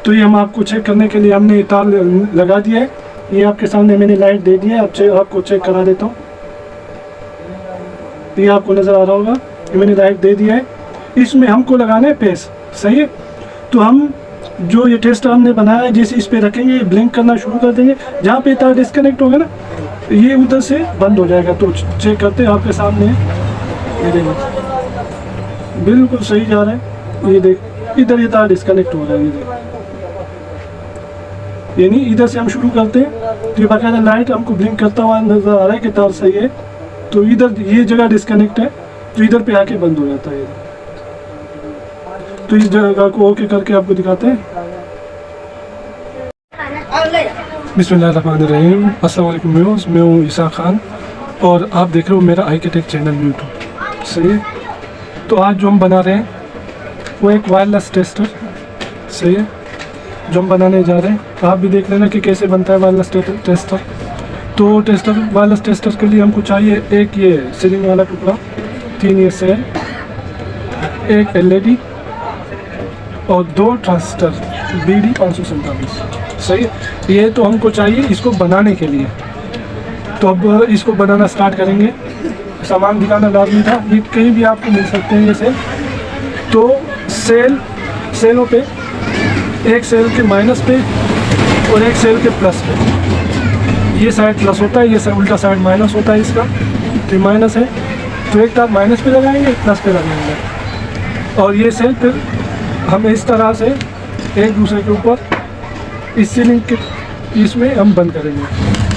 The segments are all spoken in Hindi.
तो ये हम आपको चेक करने के लिए हमने तार लगा दिया है। ये आपके सामने मैंने लाइट दे दी है। आपको चेक करा देता हूँ। ये आपको नज़र आ रहा होगा, ये मैंने लाइट दे दिया है। इसमें हमको लगाना है पेस, सही है। तो हम जो ये टेस्टर हमने बनाया है, जैसे इस पे रखेंगे ये ब्लिंक करना शुरू कर देंगे। जहाँ पे तार डिस्कनेक्ट होगा ना, ये उधर से बंद हो जाएगा। तो चेक करते हैं आपके सामने, ये देखो बिल्कुल सही जा रहा है। ये देख इधर ये तार डिस्कनेक्ट हो रहा है, ये देख, यानी इधर से हम शुरू करते हैं तो ये बाकायदा लाइट हमको ब्लिंक करता हुआ नजर आ रहा है कि तार सही है। तो इधर ये जगह डिस्कनेक्ट है, तो इधर पे आके बंद हो जाता है। तो इस जगह को ओके करके आपको दिखाते हैं। बिस्मिल्लाहिर्रहमानिर्रहीम, अस्सलाम वालेकुम व्यूअर्स, मैं हूँ ईसा खान और आप देख रहे हो मेरा IKTech चैनल यूट्यूब, सही है। तो आज जो हम बना रहे हैं वो एक वायरलेस टेस्टर, सही है, जो हम बनाने जा रहे हैं। आप भी देख लेना कि कैसे बनता है वायरलेस टेस्टर। तो वायरलेस टेस्टर के लिए हमको चाहिए एक ये सीलिंग वाला टुकड़ा, 3 ये सेल, एक LED और 2 ट्रांजिस्टर BD 547, सही है। ये तो हमको चाहिए इसको बनाने के लिए। तो अब इसको बनाना स्टार्ट करेंगे। सामान दिखाना लाजमी था, ये कहीं भी आपको मिल सकते हैं ये सेल। तो सेलों पे, एक सेल के माइनस पे और एक सेल के प्लस पे, ये साइड प्लस होता है, ये उल्टा साइड माइनस होता है इसका। तो माइनस है तो एक तार माइनस पे लगाएंगे, एक प्लस पे लगाएंगे। और ये सेल फिर हम इस तरह से एक दूसरे के ऊपर इस सीलिंग के इसमें हम बंद करेंगे,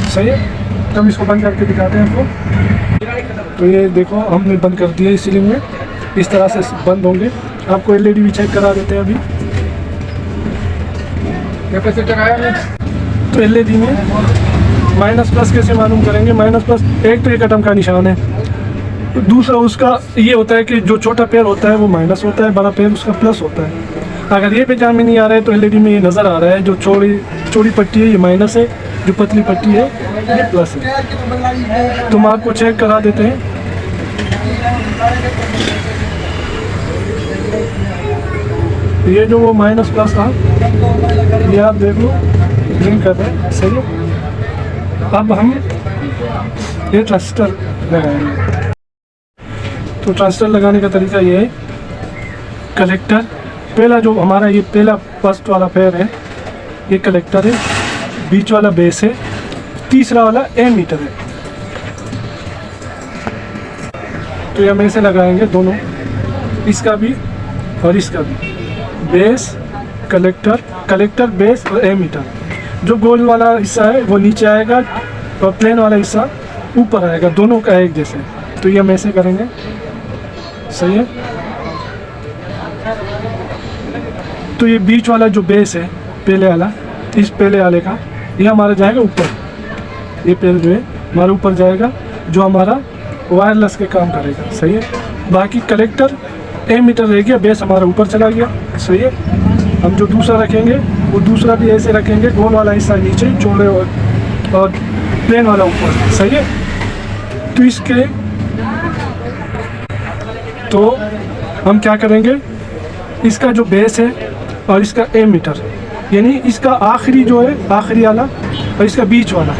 सही है। तब इसको बंद करके दिखाते हैं आपको। तो ये देखो हमने बंद कर दिया इस सीलिंग में, इस तरह से बंद होंगे। आपको LED भी चेक करा देते हैं अभी। कैपेसिटर आया तो LED में माइनस प्लस कैसे मालूम करेंगे। माइनस प्लस, एक तो एक एटम का निशान है, दूसरा उसका ये होता है कि जो छोटा पेयर होता है वो माइनस होता है, बड़ा पेयर उसका प्लस होता है। अगर ये पहचान में नहीं आ रहा है तो LED में ये नज़र आ रहा है, जो चौड़ी पट्टी है ये माइनस है, जो पतली पट्टी है ये प्लस है। तो हम आपको चेक करा देते हैं। ये जो वो माइनस प्लस था ये आप देख लो ब्लिंक कर रहे हैं, सही है। अब हम ये ट्रांजिस्टर लगाएंगे। तो ट्रांजिस्टर लगाने का तरीका ये है, कलेक्टर पहला जो हमारा ये पहला फर्स्ट वाला पेयर है ये कलेक्टर है, बीच वाला बेस है, तीसरा वाला एमीटर है। तो ये हम ऐसे लगाएंगे दोनों, इसका भी और इसका भी, बेस कलेक्टर बेस और एमीटर। जो गोल वाला हिस्सा है वो नीचे आएगा और प्लेन वाला हिस्सा ऊपर आएगा, दोनों का एक जैसे। तो ये हम ऐसे करेंगे, सही है। तो ये बीच वाला जो बेस है पहले वाला, इस पहले वाले का ये हमारा जाएगा ऊपर, ये पेड़ जो है हमारा ऊपर जाएगा, जो हमारा वायरलेस के काम करेगा, सही है। बाकी कलेक्टर एमीटर रह गया, बेस हमारा ऊपर चला गया, सही है। हम जो दूसरा रखेंगे वो दूसरा भी ऐसे रखेंगे, गोल वाला हिस्सा नीचे, चौड़े और प्लेन वाला ऊपर, सही है। तो इसके तो हम क्या करेंगे, इसका जो बेस है और इसका एमीटर, यानी इसका आखिरी जो है आखिरी वाला और इसका बीच वाला,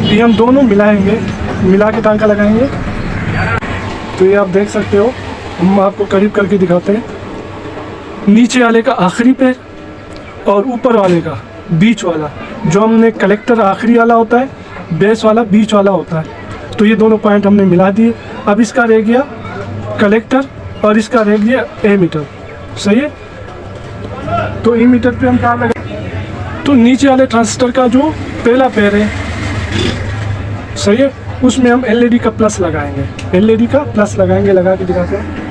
ये हम दोनों मिलाएंगे, मिला के टांका लगाएंगे। तो ये आप देख सकते हो, हम आपको करीब करके दिखाते हैं। नीचे वाले का आखिरी पैर और ऊपर वाले का बीच वाला, जो हमने कलेक्टर आखिरी वाला होता है, बेस वाला बीच वाला होता है। तो ये दोनों पॉइंट हमने मिला दिए। अब इसका रह गया कलेक्टर और इसका रह गया एमीटर, सही है। तो एमीटर पे हम क्या लगा, तो नीचे वाले ट्रांजिस्टर का जो पहला पैर है, सही है, उसमें हम LED का प्लस लगाएंगे, LED का प्लस लगाएंगे, लगा के दिखाते हैं।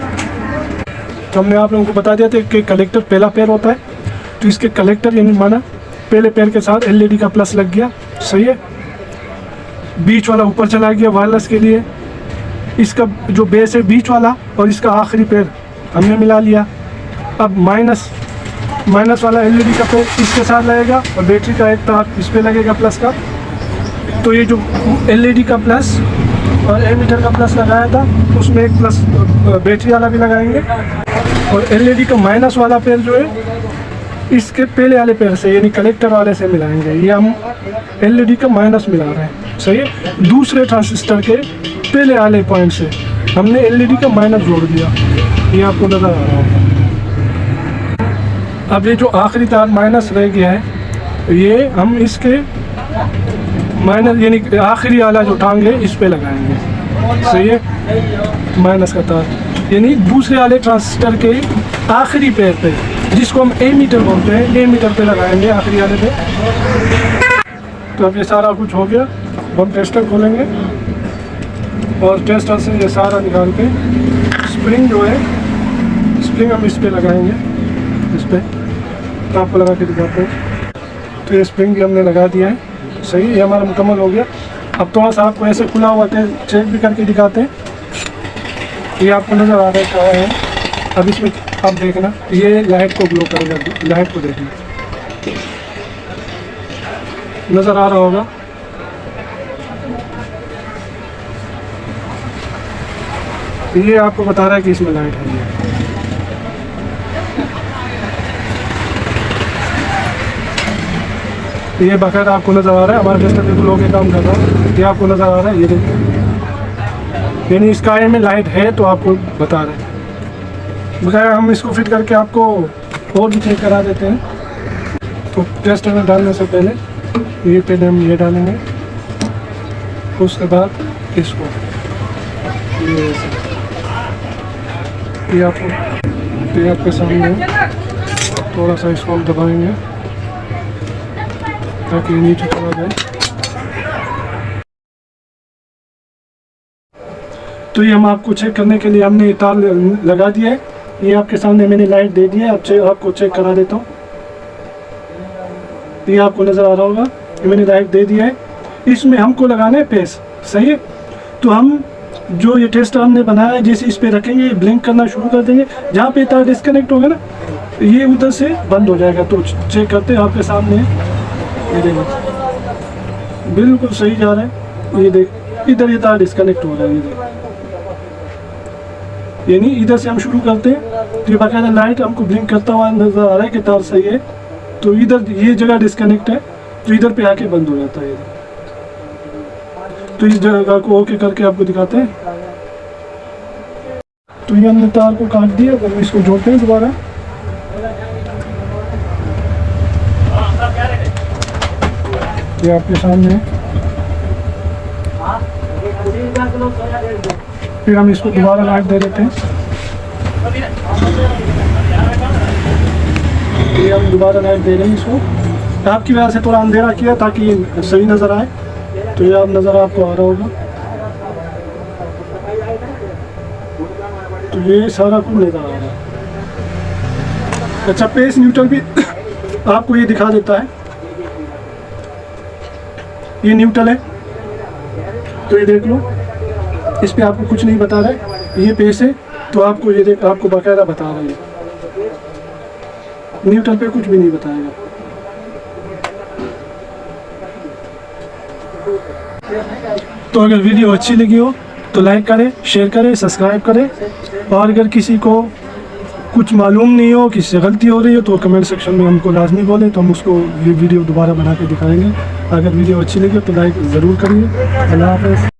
तो हमने आप लोगों को बता दिया था कि कलेक्टर पहला पैर होता है, तो इसके कलेक्टर यानी माना पहले पैर के साथ LED का प्लस लग गया, सही है। बीच वाला ऊपर चला गया वायरलेस के लिए, इसका जो बेस है बीच वाला और इसका आखिरी पैर हमने मिला लिया। अब माइनस वाला LED का पैर इसके साथ लगेगा और बैटरी का एक तार इस पर लगेगा प्लस का। तो ये जो LED का प्लस और एमीटर का प्लस लगाया था उसमें एक प्लस बैटरी वाला भी लगाएंगे। और LED का माइनस वाला पैर जो है इसके पहले वाले पेड़ से यानी कलेक्टर वाले से मिलाएंगे। ये हम एलईडी का माइनस मिला रहे हैं, सही है। दूसरे ट्रांजिस्टर के पहले वाले पॉइंट से हमने एलईडी का माइनस जोड़ दिया, ये आपको नज़र आ रहा होगा। अब ये जो आखिरी तार माइनस रह गया है, ये हम इसके माइनस यानी आखिरी वाला जो टांग है इस पे लगाएंगे, सही है। माइनस का तार यानी दूसरे वाले ट्रांजिस्टर के आखिरी पैर पे, जिसको हम एमीटर बोलते हैं, एमीटर पे लगाएंगे आखिरी वाले पे। तो अब ये सारा कुछ हो गया। हम टेस्टर खोलेंगे और टेस्टर से ये सारा निकाल के स्प्रिंग जो है, स्प्रिंग हम इस पे लगाएंगे, इस पे। तो आपको लगा के दिखाते हैं। तो ये स्प्रिंग भी हमने लगा दिया है, सही। ये हमारा मुकम्मल हो गया। अब थोड़ा सा आपको ऐसे खुला हुआ चेक भी करके दिखाते हैं। ये आपको नज़र आ रहा है क्या है। अब इसमें आप देखना, ये लाइट को ग्लो करेगा, लाइट को देखना, नज़र आ रहा होगा। ये आपको बता रहा है कि इसमें लाइट है। ये बाकायदा आपको नज़र आ रहा है। हमारे टेस्टर बिल्कुल होके काम कर रहा है। ये आपको नज़र आ रहा है, ये देखिए, यानी इस कार में लाइट है तो आपको बता रहे हैं। बकाया हम इसको फिट करके आपको और भी चेक करा देते हैं। तो टेस्टर में डालने से पहले ये पे हम ये डालेंगे, उसके बाद इसको ये आपके सामने थोड़ा सा इसको हम दबाएंगे ताकि नीचे चला जाए। तो ये हम आपको चेक करने के लिए हमने तार लगा दिया है। ये आपके सामने मैंने लाइट दे दी है। अब आपको चेक करा देता हूँ। ये आपको नज़र आ रहा होगा, ये मैंने लाइट दे दिया है। इसमें हमको लगाना है पेस, सही है। तो हम जो ये टेस्टर हमने बनाया है, जैसे इस पे रखेंगे ये ब्लिंक करना शुरू कर देंगे। जहाँ पे तार डिस्कनेक्ट होगा ना, ये उधर से बंद हो जाएगा। तो चेक करते हैं आपके सामने, ये देखो बिल्कुल सही जा रहा है। ये देख, इधर ये तार डिस्कनेक्ट हो रहा है, ये देख, यानी इधर से हम शुरू करते हैं तो ये बाकायदा लाइट हमको ब्लिंक करता हुआ नज़र आ रहा है कि तार सही है। तो इधर ये जगह डिस्कनेक्ट है, तो इधर पे आके बंद हो जाता है। तो इस जगह को ओके करके आपको दिखाते हैं। तो ये हमने तार को काट दिया। अब हम इसको जोड़ते हैं दोबारा। ये आपके सामने है। फिर हम इसको दोबारा लाइट दे देते हैं। ये हम दोबारा लाइट दे रहे हैं इसको। आपकी वजह से थोड़ा अंधेरा किया ताकि ये सही नज़र आए। तो ये आप नज़र आपको आ रहा होगा। तो ये सारा कुछ नज़र आ रहा है। अच्छा, पेस न्यूट्रल भी आपको ये दिखा देता है। ये न्यूट्रल है, तो ये देख लो, इस पे आपको कुछ नहीं बता रहा है। ये पेस है तो आपको ये देख, आपको बाकायदा बता रहा है। न्यूट्रल पे कुछ भी नहीं बताएगा। तो अगर वीडियो अच्छी लगी हो तो लाइक करें, शेयर करें, सब्सक्राइब करें। और अगर किसी को कुछ मालूम नहीं हो, किसी से गलती हो रही हो, तो कमेंट सेक्शन में हमको लाजमी बोले, तो हम उसको ये वीडियो दोबारा बना के दिखाएंगे। अगर वीडियो अच्छी लगी तो लाइक ज़रूर करिए। अल्लाह हाफ़िज़।